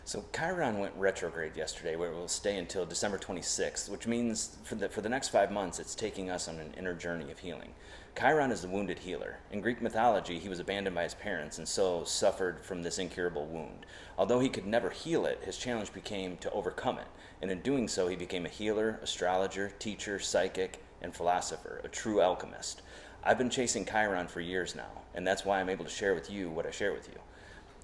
So Chiron went retrograde yesterday, where it will stay until December 26th, which means for the next 5 months, it's taking us on an inner journey of healing. Chiron is the wounded healer. In Greek mythology, he was abandoned by his parents and so suffered from this incurable wound. Although he could never heal it, his challenge became to overcome it, and in doing so, he became a healer, astrologer, teacher, psychic, and philosopher, a true alchemist. I've been chasing Chiron for years now, and that's why I'm able to share with you what I share with you.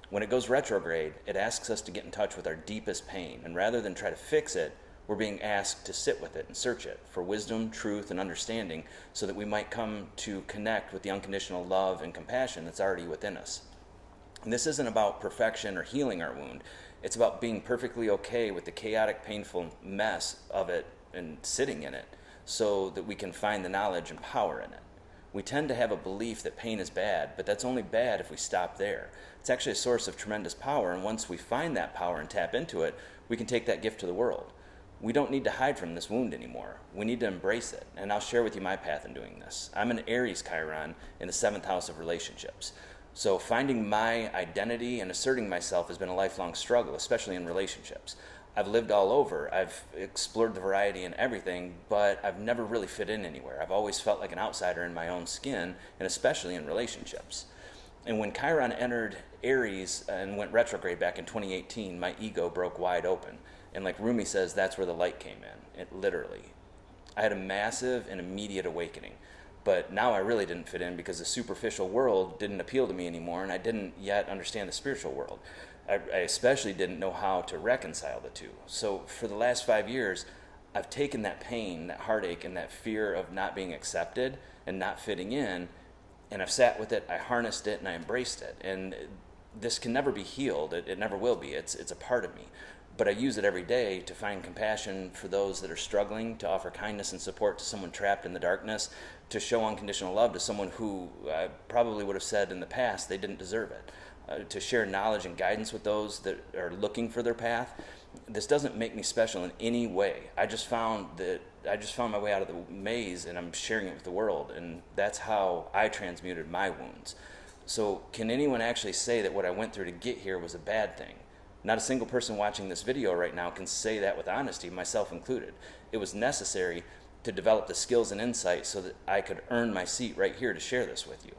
When it goes retrograde, it asks us to get in touch with our deepest pain, and rather than try to fix it, we're being asked to sit with it and search it for wisdom, truth, and understanding so that we might come to connect with the unconditional love and compassion that's already within us. And this isn't about perfection or healing our wound. It's about being perfectly okay with the chaotic, painful mess of it and sitting in it so that we can find the knowledge and power in it. We tend to have a belief that pain is bad, but that's only bad if we stop there. It's actually a source of tremendous power, and once we find that power and tap into it, we can take that gift to the world. We don't need to hide from this wound anymore. We need to embrace it, and I'll share with you my path in doing this. I'm an Aries Chiron in the 7th house of relationships. So finding my identity and asserting myself has been a lifelong struggle, especially in relationships. I've lived all over. I've explored the variety in everything, but I've never really fit in anywhere. I've always felt like an outsider in my own skin, and especially in relationships. And when Chiron entered Aries and went retrograde back in 2018, my ego broke wide open. And like Rumi says, that's where the light came in, literally. I had a massive and immediate awakening. But now I really didn't fit in because the superficial world didn't appeal to me anymore, and I didn't yet understand the spiritual world. I especially didn't know how to reconcile the two. So for the last 5 years, I've taken that pain, that heartache, and that fear of not being accepted and not fitting in, and I've sat with it, I harnessed it, and I embraced it. And this can never be healed. It never will be. It's a part of me. But I use it every day to find compassion for those that are struggling, to offer kindness and support to someone trapped in the darkness, to show unconditional love to someone who I probably would have said in the past they didn't deserve it, to share knowledge and guidance with those that are looking for their path. This doesn't make me special in any way. I just found my way out of the maze, and I'm sharing it with the world, and that's how I transmuted my wounds. So can anyone actually say that what I went through to get here was a bad thing? Not a single person watching this video right now can say that with honesty, myself included. It was necessary to develop the skills and insight so that I could earn my seat right here to share this with you.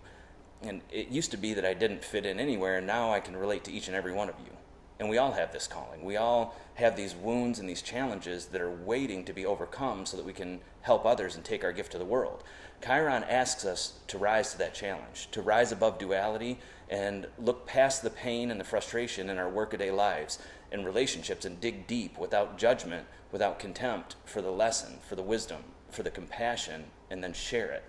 And it used to be that I didn't fit in anywhere, and now I can relate to each and every one of you. And we all have this calling. We all have these wounds and these challenges that are waiting to be overcome so that we can help others and take our gift to the world. Chiron asks us to rise to that challenge, to rise above duality and look past the pain and the frustration in our workaday lives and relationships and dig deep without judgment, without contempt, for the lesson, for the wisdom, for the compassion, and then share it.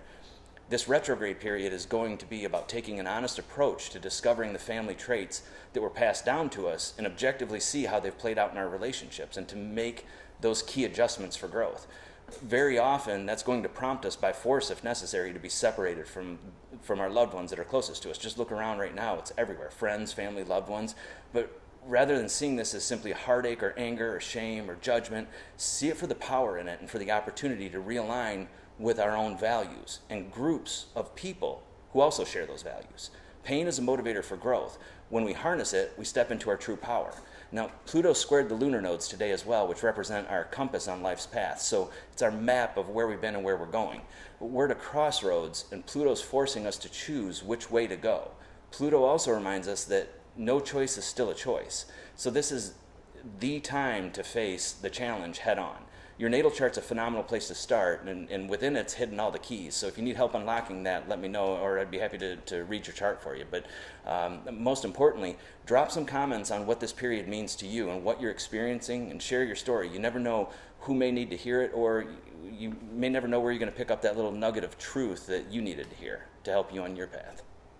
This retrograde period is going to be about taking an honest approach to discovering the family traits that were passed down to us and objectively see how they've played out in our relationships and to make those key adjustments for growth. Very often, that's going to prompt us by force, if necessary, to be separated from our loved ones that are closest to us. Just look around right now. It's everywhere. Friends, family, loved ones. But rather than seeing this as simply heartache or anger or shame or judgment, see it for the power in it and for the opportunity to realign with our own values and groups of people who also share those values. Pain is a motivator for growth. When we harness it, we step into our true power. Now, Pluto squared the lunar nodes today as well, which represent our compass on life's path. So it's our map of where we've been and where we're going. But we're at a crossroads, and Pluto's forcing us to choose which way to go. Pluto also reminds us that no choice is still a choice. So this is the time to face the challenge head on. Your natal chart's a phenomenal place to start, and within it's hidden all the keys. So if you need help unlocking that, let me know, or I'd be happy to read your chart for you. But most importantly, drop some comments on what this period means to you and what you're experiencing, and share your story. You never know who may need to hear it, or you may never know where you're going to pick up that little nugget of truth that you needed to hear to help you on your path.